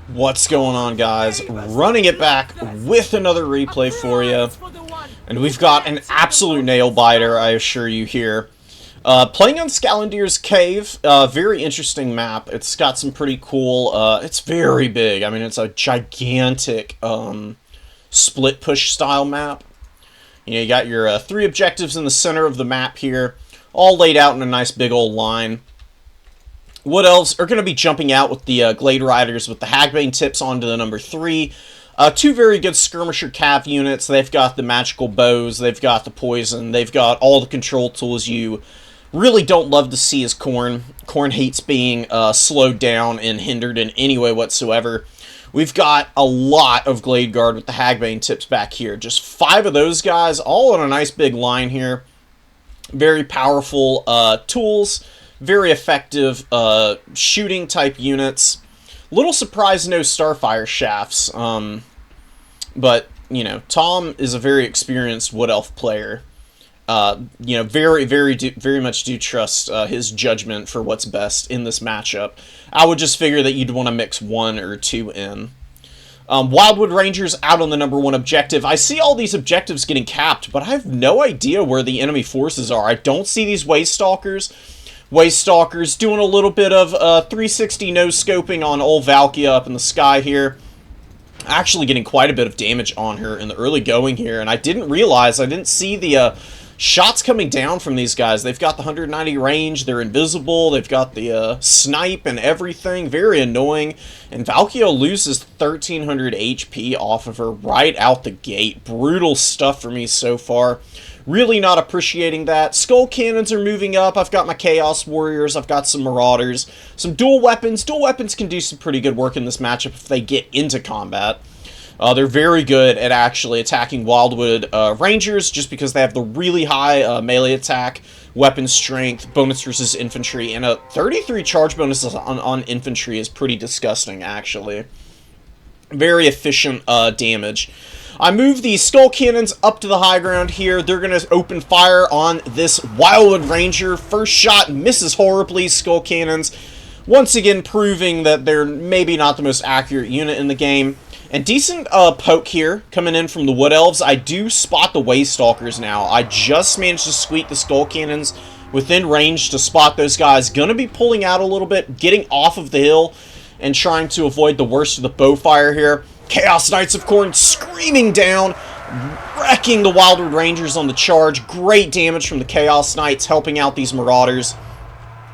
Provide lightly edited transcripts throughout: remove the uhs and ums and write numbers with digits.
What's going on, guys? Running it back with another replay for you. And we've got an absolute nail-biter, I assure you here. Playing on Scalandir's Cave, very interesting map. It's got some pretty cool, it's very big. I mean, it's a gigantic split push style map. You know, you got your 3 objectives in the center of the map here, all laid out in a nice big old line. Wood Elves are going to be jumping out with the Glade Riders with the Hagbane tips onto the number 3. 2 very good Skirmisher Cav units. They've got the magical bows, they've got the poison, they've got all the control tools you really don't love to see as Khorne. Khorne hates being slowed down and hindered in any way whatsoever. We've got a lot of Glade Guard with the Hagbane tips back here. Just 5 of those guys, all on a nice big line here. Very powerful tools. Very effective shooting type units. Little surprised no Starfire shafts. But, you know, Tom is a very experienced Wood Elf player. You know, very much do trust his judgment for what's best in this matchup. I would just figure that you'd want to mix 1 or 2 in. Wildwood Rangers out on the number 1 objective. I see all these objectives getting capped, but I have no idea where the enemy forces are. I don't see these Waste Stalkers. Waste Stalkers doing a little bit of 360 no-scoping on old Valkia up in the sky here. Actually getting quite a bit of damage on her in the early going here, and I didn't see the shots coming down from these guys. They've got the 190 range, they're invisible, they've got the snipe and everything. Very annoying, and Valkia loses 1300 HP off of her right out the gate. Brutal stuff for me so far. Really not appreciating that. Skull Cannons are moving up. I've got my Chaos Warriors. I've got some Marauders. Some dual weapons. Dual weapons can do some pretty good work in this matchup if they get into combat. They're very good at actually attacking Wildwood Rangers just because they have the really high melee attack, weapon strength, bonus versus infantry, and a 33 charge bonus on infantry is pretty disgusting, actually. Very efficient damage. I move the Skull Cannons up to the high ground here. They're going to open fire on this Wildwood Ranger. First shot misses horribly. Skull Cannons once again proving that they're maybe not the most accurate unit in the game. And decent poke here coming in from the Wood Elves. I do spot the Waste Stalkers now. I just managed to squeak the Skull Cannons within range to spot those guys. Going to be pulling out a little bit, getting off of the hill, and trying to avoid the worst of the bow fire here. Chaos Knights of Khorne screaming down, wrecking the Wildwood Rangers on the charge. Great damage from the Chaos Knights helping out these Marauders.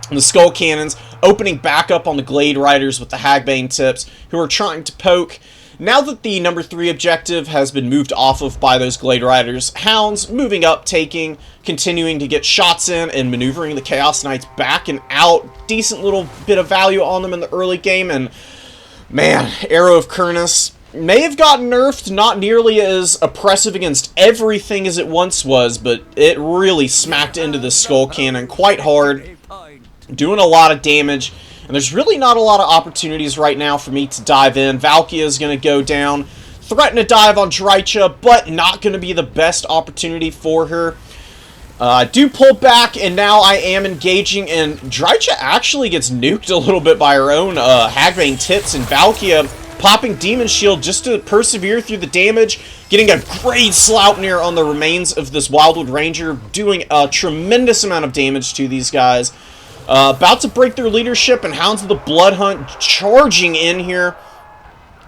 And the Skull Cannons opening back up on the Glade Riders with the Hagbane tips, who are trying to poke. Now that the number 3 objective has been moved off of by those Glade Riders, Hounds moving up, continuing to get shots in and maneuvering the Chaos Knights back and out. Decent little bit of value on them in the early game, and man, Arrow of Khorne may have gotten nerfed, not nearly as oppressive against everything as it once was, but it really smacked into the Skull Cannon quite hard, doing a lot of damage, and there's really not a lot of opportunities right now for me to dive in. Valkia is going to go down, threaten to dive on Drycha, but not going to be the best opportunity for her. I do pull back, and now I am engaging, and Drycha actually gets nuked a little bit by her own Hagbane tips, and Valkia popping Demon Shield just to persevere through the damage, getting a great Sleipnir on the remains of this Wildwood Ranger, doing a tremendous amount of damage to these guys. About to break their leadership, and Hounds of the Blood Hunt charging in here,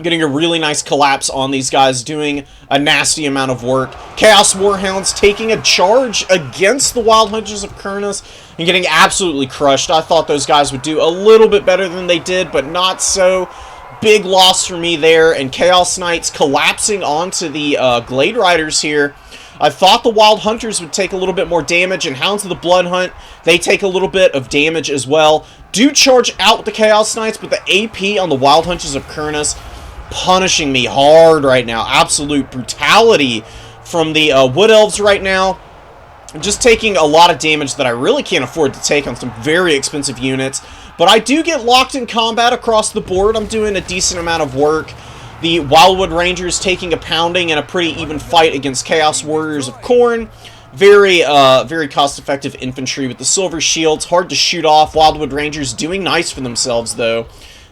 getting a really nice collapse on these guys, doing a nasty amount of work. Chaos Warhounds taking a charge against the Wild Hunters of Khorne and getting absolutely crushed. I thought those guys would do a little bit better than they did, but not so. Big loss for me there, and Chaos Knights collapsing onto the Glade Riders here. I thought the Wild Hunters would take a little bit more damage, and Hounds of the Blood Hunt, they take a little bit of damage as well. Do charge out with the Chaos Knights, but the AP on the Wild Hunters of Khorne punishing me hard right now. Absolute brutality from the Wood Elves right now. I'm just taking a lot of damage that I really can't afford to take on some very expensive units. But I do get locked in combat across the board. I'm doing a decent amount of work. The Wildwood Rangers taking a pounding and a pretty even fight against Chaos Warriors of Khorne. Very cost-effective infantry with the silver shields. Hard to shoot off. Wildwood Rangers doing nice for themselves, though.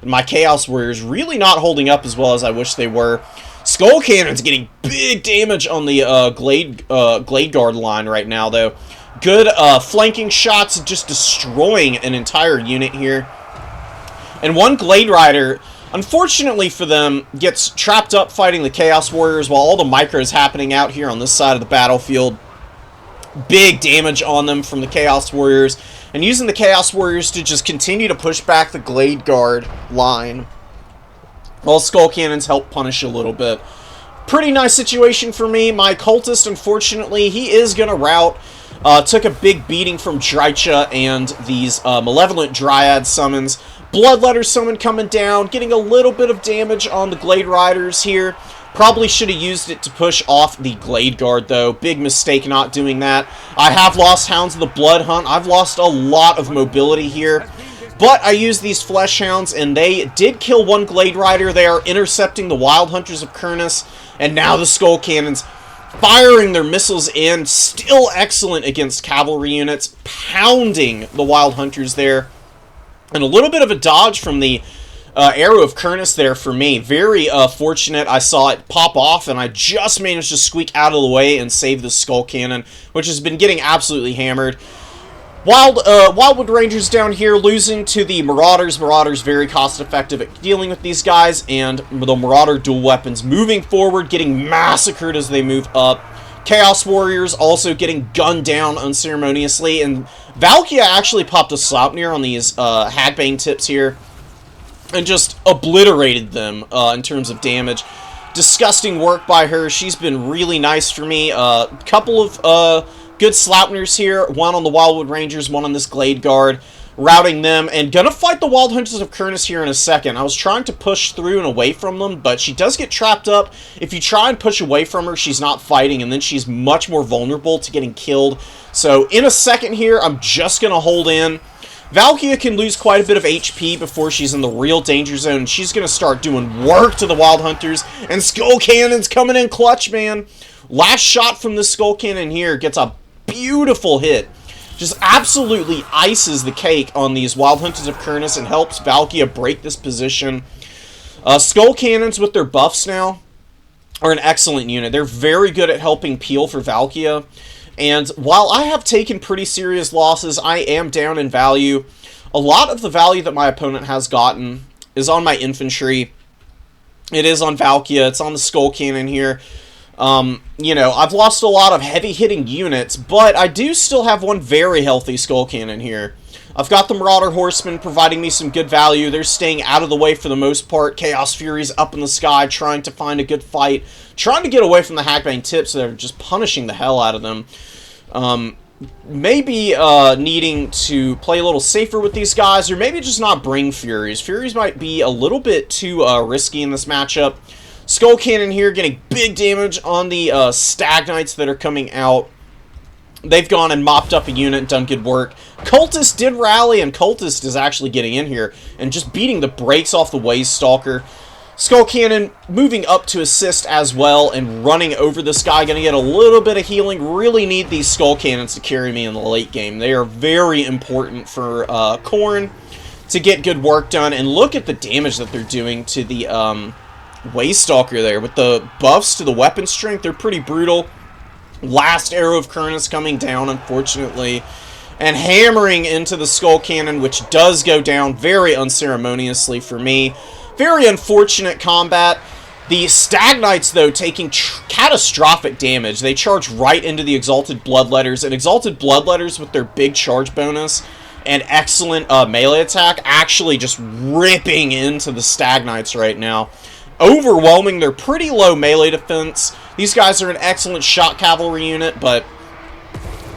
My Chaos Warriors really not holding up as well as I wish they were. Skull Cannon's getting big damage on the Glade Guard line right now, though. Good flanking shots, just destroying an entire unit here. And one Glade Rider, unfortunately for them, gets trapped up fighting the Chaos Warriors while all the micros happening out here on this side of the battlefield. Big damage on them from the Chaos Warriors, and using the Chaos Warriors to just continue to push back the Glade Guard line, while Skull Cannons help punish a little bit. Pretty nice situation for me. My Cultist, unfortunately, he is going to rout. Took a big beating from Drycha and these Malevolent Dryad summons. Bloodletter summon coming down, getting a little bit of damage on the Glade Riders here. Probably should have used it to push off the Glade Guard, though. Big mistake not doing that. I have lost Hounds of the Blood Hunt. I've lost a lot of mobility here. But I used these Flesh Hounds, and they did kill one Glade Rider. They are intercepting the Wild Hunters of Kurnus. And now the Skull Cannons firing their missiles in. Still excellent against cavalry units. Pounding the Wild Hunters there. And a little bit of a dodge from the Arrow of Kurnus there for me. Very fortunate. I saw it pop off, and I just managed to squeak out of the way and save the Skull Cannon, which has been getting absolutely hammered. Wildwood Rangers down here losing to the Marauders. Marauders very cost-effective at dealing with these guys, and the Marauder dual weapons moving forward, getting massacred as they move up. Chaos Warriors also getting gunned down unceremoniously, and Valkia actually popped a Sleipnir on these Hagbane tips here, and just obliterated them in terms of damage. Disgusting work by her. She's been really nice for me. Couple of good Sleipnirs here. One on the Wildwood Rangers, one on this Glade Guard. Routing them, and gonna fight the Wild Hunters of Kurnus here in a second. I was trying to push through and away from them, but she does get trapped up. If you try and push away from her, she's not fighting, and then she's much more vulnerable to getting killed. So in a second here, I'm just gonna hold in. Valkia can lose quite a bit of HP before she's in the real danger zone, and she's going to start doing work to the Wild Hunters, and Skull Cannon's coming in clutch, man. Last shot from the Skull Cannon here gets a beautiful hit. Just absolutely ices the cake on these Wild Hunters of Kurnus and helps Valkia break this position. Skull Cannons with their buffs now are an excellent unit. They're very good at helping peel for Valkia. And while I have taken pretty serious losses, I am down in value. A lot of the value that my opponent has gotten is on my infantry. It is on Valkia. It's on the Skull Cannon here. You know, I've lost a lot of heavy-hitting units, but I do still have one very healthy Skull Cannon here. I've got the Marauder Horsemen providing me some good value. They're staying out of the way for the most part. Chaos Fury's up in the sky trying to find a good fight. Trying to get away from the Hagbane tips that are just punishing the hell out of them. Maybe needing to play a little safer with these guys, or maybe just not bring Furies. Furies might be a little bit too risky in this matchup. Skull Cannon here getting big damage on the Stag Knights that are coming out. They've gone and mopped up a unit and done good work. Cultist did rally, and Cultist is actually getting in here and just beating the brakes off the Waze Stalker. Skull Cannon moving up to assist as well and running over this guy. Going to get a little bit of healing. Really need these Skull Cannons to carry me in the late game. They are very important for Khorne to get good work done. And look at the damage that they're doing to the Waze Stalker there. With the buffs to the weapon strength, they're pretty brutal. Last Arrow of Kurnus coming down, unfortunately, and hammering into the Skull Cannon, which does go down very unceremoniously for me. Very unfortunate combat. The Stag Knights, though, taking catastrophic damage. They charge right into the Exalted Bloodletters, and Exalted Bloodletters with their big charge bonus and excellent melee attack actually just ripping into the Stag Knights right now. Overwhelming their pretty low melee defense. These guys are an excellent shot cavalry unit, but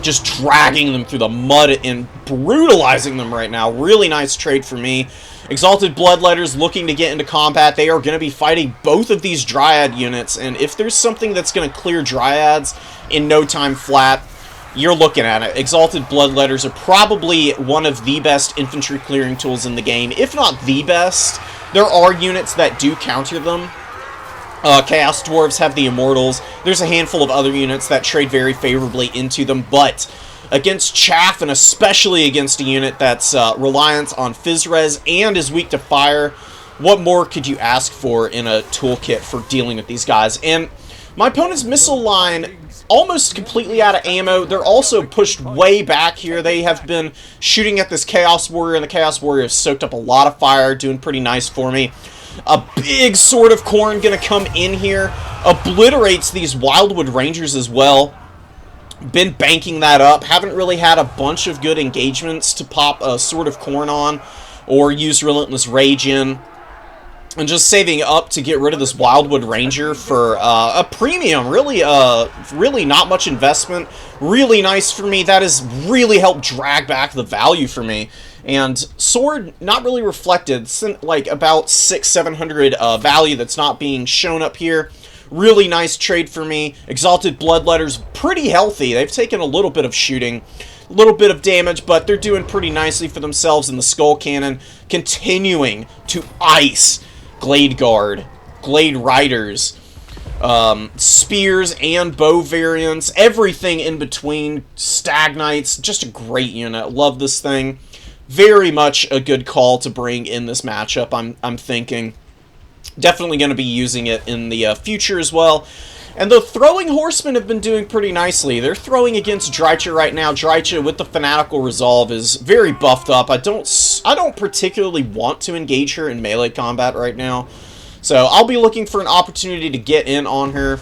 just dragging them through the mud and brutalizing them right now. Really nice trade for me. Exalted Bloodletters looking to get into combat. They are going to be fighting both of these Dryad units, and if there's something that's going to clear Dryads in no time flat, you're looking at it. Exalted Bloodletters are probably one of the best infantry clearing tools in the game, if not the best. There are units that do counter them. Chaos Dwarves have the Immortals. There's a handful of other units that trade very favorably into them, but against Chaff, and especially against a unit that's reliant on Phys Res and is weak to fire, what more could you ask for in a toolkit for dealing with these guys? And my opponent's missile line almost completely out of ammo. They're also pushed way back here. They have been shooting at this Chaos Warrior, and the Chaos Warrior has soaked up a lot of fire, doing pretty nice for me. A big Sword of Khorne gonna come in here, obliterates these Wildwood Rangers as well. Been banking that up. Haven't really had a bunch of good engagements to pop a Sword of Khorne on or use Relentless Rage in. And just saving up to get rid of this Wildwood Ranger for a premium. Really not much investment. Really nice for me. That has really helped drag back the value for me. And sword, not really reflected. Like about 600-700 value that's not being shown up here. Really nice trade for me. Exalted Bloodletters, pretty healthy. They've taken a little bit of shooting. A little bit of damage, but they're doing pretty nicely for themselves. And the Skull Cannon continuing to ice Glade Guard, Glade Riders, Spears and Bow variants, everything in between, Stagnites, just a great unit. Love this thing. Very much a good call to bring in this matchup, I'm thinking. Definitely going to be using it in the future as well. And the Throwing Horsemen have been doing pretty nicely. They're throwing against Drycha right now. Drycha with the Fanatical Resolve is very buffed up. I don't particularly want to engage her in melee combat right now. So I'll be looking for an opportunity to get in on her.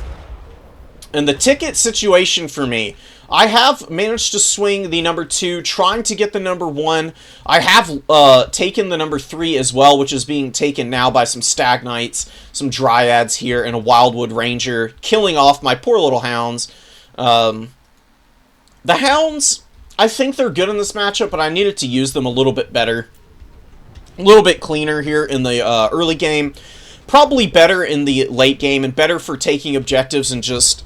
And the ticket situation for me, I have managed to swing the number 2, trying to get the number 1. I have taken the number 3 as well, which is being taken now by some Stagnites, some Dryads here, and a Wildwood Ranger, killing off my poor little Hounds. The Hounds, I think they're good in this matchup, but I needed to use them a little bit better. A little bit cleaner here in the early game. Probably better in the late game, and better for taking objectives and just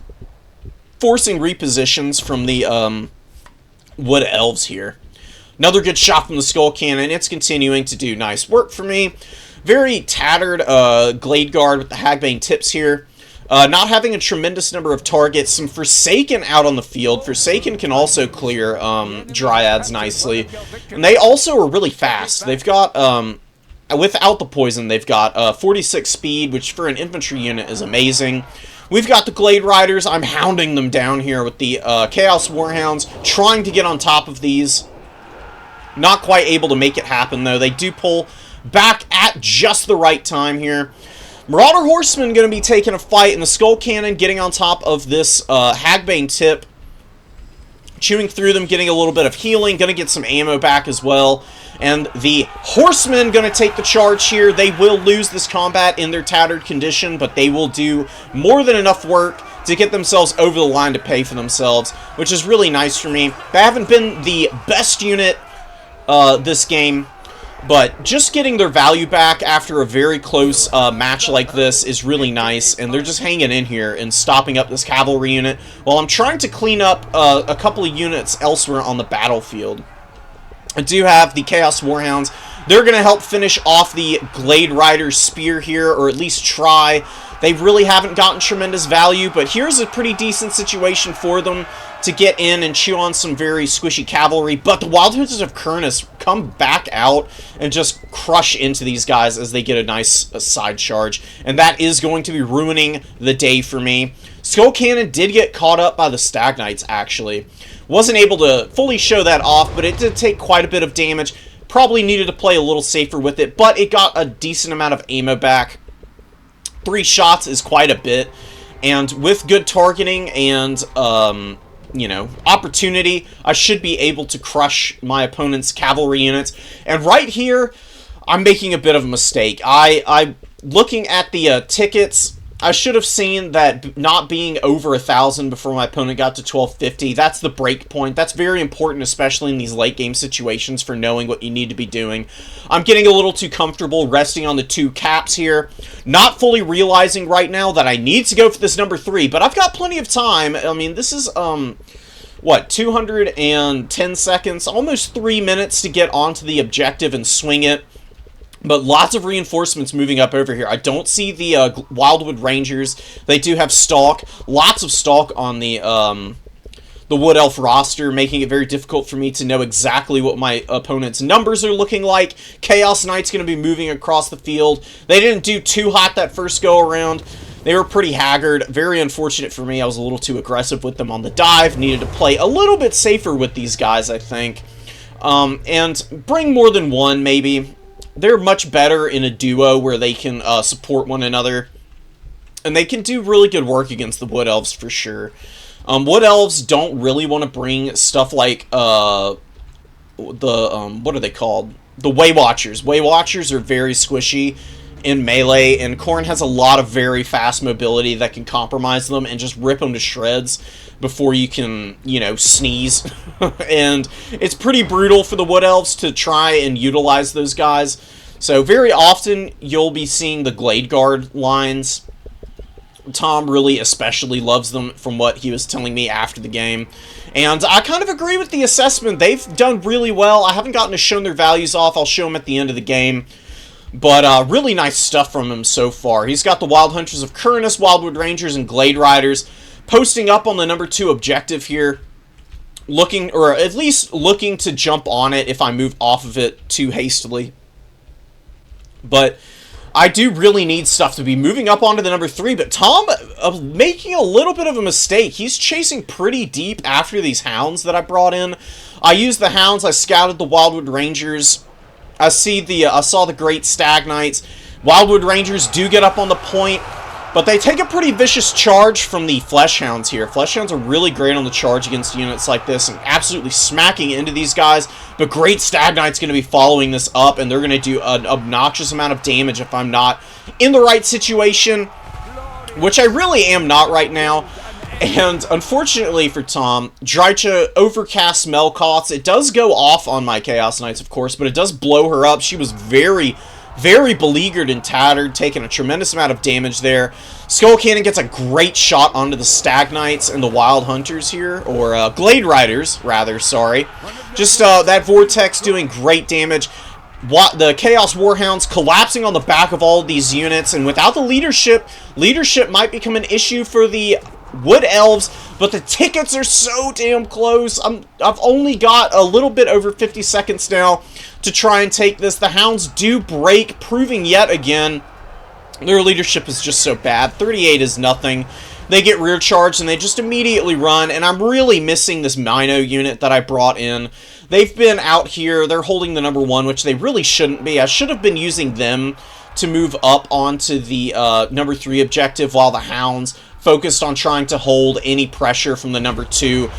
forcing repositions from the Wood Elves here. Another good shot from the Skull Cannon. It's continuing to do nice work for me. Very tattered Glade Guard with the Hagbane tips here. Not having a tremendous number of targets. Some Forsaken out on the field. Forsaken can also clear Dryads nicely. And they also are really fast. They've got, without the poison, they've got 46 speed, which for an infantry unit is amazing. We've got the Glade Riders. I'm hounding them down here with the Chaos Warhounds, trying to get on top of these. Not quite able to make it happen, though. They do pull back at just the right time here. Marauder Horsemen going to be taking a fight, and the Skull Cannon getting on top of this Hagbane tip. Chewing through them, getting a little bit of healing. Going to get some ammo back as well. And the Horsemen going to take the charge here. They will lose this combat in their tattered condition, but they will do more than enough work to get themselves over the line to pay for themselves, which is really nice for me. They haven't been the best unit this game, but just getting their value back after a very close match like this is really nice, and they're just hanging in here and stopping up this cavalry unit while I'm trying to clean up a couple of units elsewhere on the battlefield. I do have the Chaos Warhounds. They're going to help finish off the Glade Rider's spear here, or at least try. They really haven't gotten tremendous value, but here's a pretty decent situation for them to get in and chew on some very squishy cavalry. But the Wild Hunters of Kurnus come back out and just crush into these guys as they get a nice side charge. And that is going to be ruining the day for me. Skull Cannon did get caught up by the Stagnites, actually. Wasn't able to fully show that off, but it did take quite a bit of damage. Probably needed to play a little safer with it, but it got a decent amount of ammo back. 3 shots is quite a bit, and with good targeting and, you know, opportunity, I should be able to crush my opponent's cavalry units. And right here, I'm making a bit of a mistake. I'm looking at the tickets. I should have seen that not being over 1,000 before my opponent got to 1250. That's the break point. That's very important, especially in these late game situations, for knowing what you need to be doing. I'm getting a little too comfortable resting on the 2 caps here. Not fully realizing right now that I need to go for this number 3, but I've got plenty of time. I mean, this is, what, 210 seconds? Almost 3 minutes to get onto the objective and swing it. But lots of reinforcements moving up over here. I don't see the Wildwood Rangers. They do have Stalk. Lots of Stalk on the the Wood Elf roster, making it very difficult for me to know exactly what my opponent's numbers are looking like. Chaos Knight's going to be moving across the field. They didn't do too hot that first go-around. They were pretty haggard. Very unfortunate for me. I was a little too aggressive with them on the dive. Needed to play a little bit safer with these guys, I think. And bring more than one, maybe. They're much better in a duo where they can support one another. And they can do really good work against the Wood Elves for sure. Wood Elves don't really want to bring stuff like, what are they called? The Way Watchers. Way Watchers are very squishy in melee, and Khorne has a lot of very fast mobility that can compromise them and just rip them to shreds before you can, you know, sneeze. And it's pretty brutal for the Wood Elves to try and utilize those guys. So very often you'll be seeing the Glade Guard lines. Tom really especially loves them from what he was telling me after the game. And I kind of agree with the assessment. They've done really well. I haven't gotten to show their values off. I'll show them at the end of the game. But really nice stuff from him so far. He's got the Wild Hunters of Kurnus, Wildwood Rangers, and Glade Riders posting up on the number 2 objective here. Looking, or at least looking to jump on it if I move off of it too hastily. But I do really need stuff to be moving up onto the number 3, but Tom making a little bit of a mistake. He's chasing pretty deep after these hounds that I brought in. I used the hounds, I scouted the Wildwood Rangers. I saw the Great Stag Knights. Wildwood Rangers do get up on the point, but they take a pretty vicious charge from the Flesh Hounds here. Flesh Hounds are really great on the charge against units like this and absolutely smacking into these guys. But Great Stag Knight's going to be following this up, and they're going to do an obnoxious amount of damage if I'm not in the right situation, which I really am not right now. And unfortunately for Tom, Drycha overcast Melkoths. It does go off on my Chaos Knights, of course, but it does blow her up. She was very, very beleaguered and tattered, taking a tremendous amount of damage there. Skull Cannon gets a great shot onto the Stag Knights and the Wild Hunters here, or Glade Riders, rather, sorry. Just that Vortex doing great damage. The Chaos Warhounds collapsing on the back of all of these units, and without the leadership might become an issue for the Wood Elves, but the tickets are so damn close. I've only got a little bit over 50 seconds now to try and take this. The Hounds do break, proving yet again their leadership is just so bad. 38 is nothing. They get rear charged and they just immediately run, and I'm really missing this Mino unit that I brought in. They've been out here, they're holding the number 1, which they really shouldn't be. I should have been using them to move up onto the number 3 objective while the Hounds focused on trying to hold any pressure from the number 2.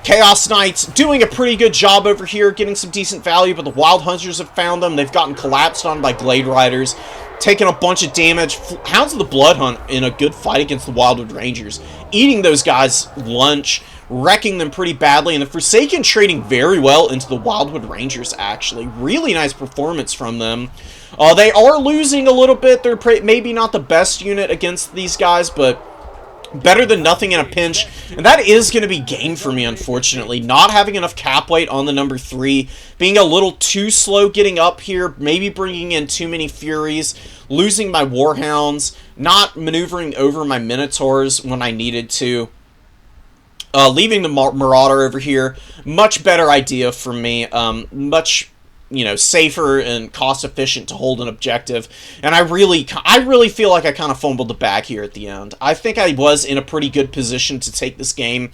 Chaos Knights doing a pretty good job over here, getting some decent value, but the Wild Hunters have found them. They've gotten collapsed on by Glade Riders, taking a bunch of damage. Hounds of the Blood Hunt in a good fight against the Wildwood Rangers, eating those guys' lunch, wrecking them pretty badly, and the Forsaken trading very well into the Wildwood Rangers, actually. Really nice performance from them. They are losing a little bit. They're maybe not the best unit against these guys, but better than nothing in a pinch, and that is going to be game for me, unfortunately. Not having enough cap weight on the number 3, being a little too slow getting up here, maybe bringing in too many Furies, losing my Warhounds, not maneuvering over my Minotaurs when I needed to, leaving the Marauder over here. Much better idea for me, much, you know, safer and cost efficient to hold an objective. And I really feel like I kind of fumbled the bag here at the end. I think I was in a pretty good position to take this game,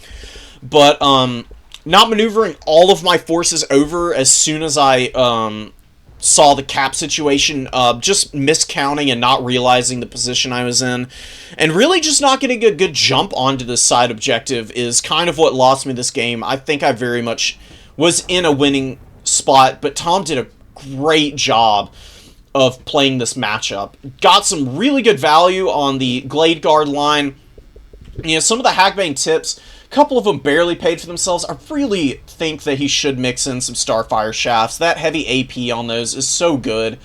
but not maneuvering all of my forces over as soon as I saw the cap situation, just miscounting and not realizing the position I was in, and really just not getting a good jump onto this side objective is kind of what lost me this game. I think I very much was in a winning spot, but Tom did a great job of playing this matchup. Got some really good value on the Glade Guard line. You know, some of the Hagbane tips, a couple of them barely paid for themselves. I really think that he should mix in some Starfire Shafts. That heavy AP on those is so good.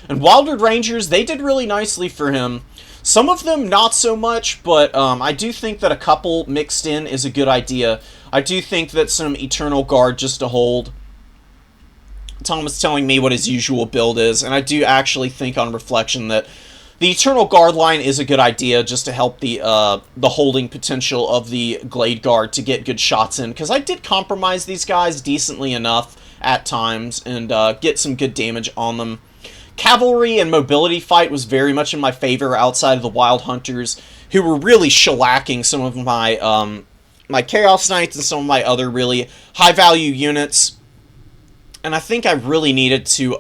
And Wildwood Rangers, they did really nicely for him. Some of them not so much, but I do think that a couple mixed in is a good idea. I do think that some Eternal Guard just to hold. Tom was telling me what his usual build is, and I do actually think on reflection that The Eternal Guard line is a good idea just to help the holding potential of the Glade Guard to get good shots in, because I did compromise these guys decently enough at times and get some good damage on them. Cavalry and mobility fight was very much in my favor outside of the Wild Hunters, who were really shellacking some of my my Chaos Knights and some of my other really high-value units. And I think I really needed to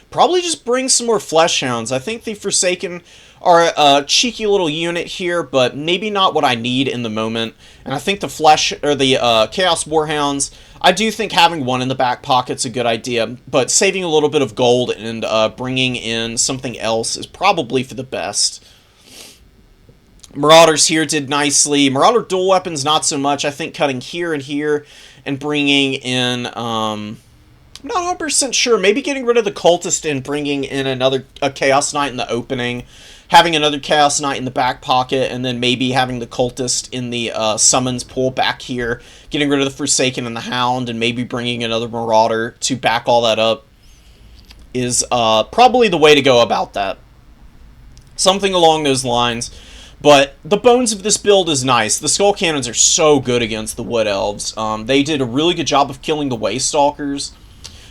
probably just bring some more Flesh Hounds. I think the Forsaken are a cheeky little unit here, but maybe not what I need in the moment. And I think the Chaos Warhounds, I do think having one in the back pocket's a good idea, but saving a little bit of gold and bringing in something else is probably for the best. Marauders here did nicely. Marauder dual weapons, not so much. I think cutting here and here and bringing in... I'm not 100% sure. Maybe getting rid of the Cultist and bringing in a Chaos Knight in the opening. Having another Chaos Knight in the back pocket, and then maybe having the Cultist in the Summons pool back here. Getting rid of the Forsaken and the Hound, and maybe bringing another Marauder to back all that up is probably the way to go about that. Something along those lines. But the bones of this build is nice. The Skull Cannons are so good against the Wood Elves. They did a really good job of killing the Waystalkers.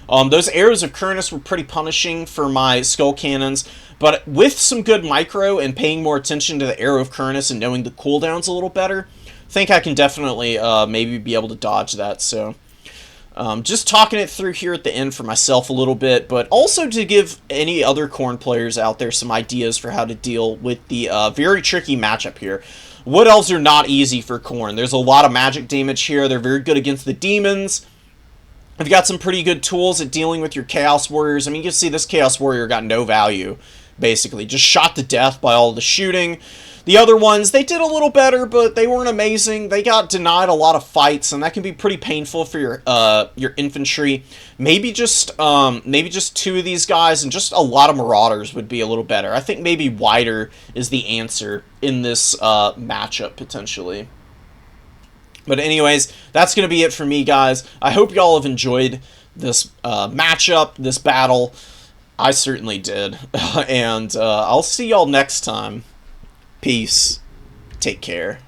Those arrows of Kurnus were pretty punishing for my Skull Cannons, but with some good micro and paying more attention to the Arrow of Kurnus and knowing the cooldowns a little better, I think I can definitely maybe be able to dodge that. So just talking it through here at the end for myself a little bit, but also to give any other Khorne players out there some ideas for how to deal with the very tricky matchup here. Wood Elves are not easy for Khorne. There's a lot of magic damage here. They're very good against the demons. I've got some pretty good tools at dealing with your Chaos Warriors. I mean, you can see this Chaos Warrior got no value, basically. Just shot to death by all the shooting. The other ones, they did a little better, but they weren't amazing. They got denied a lot of fights, and that can be pretty painful for your infantry. Maybe just two of these guys and just a lot of Marauders would be a little better. I think maybe wider is the answer in this matchup, potentially. But anyways, that's going to be it for me, guys. I hope y'all have enjoyed this matchup, this battle. I certainly did. And I'll see y'all next time. Peace. Take care.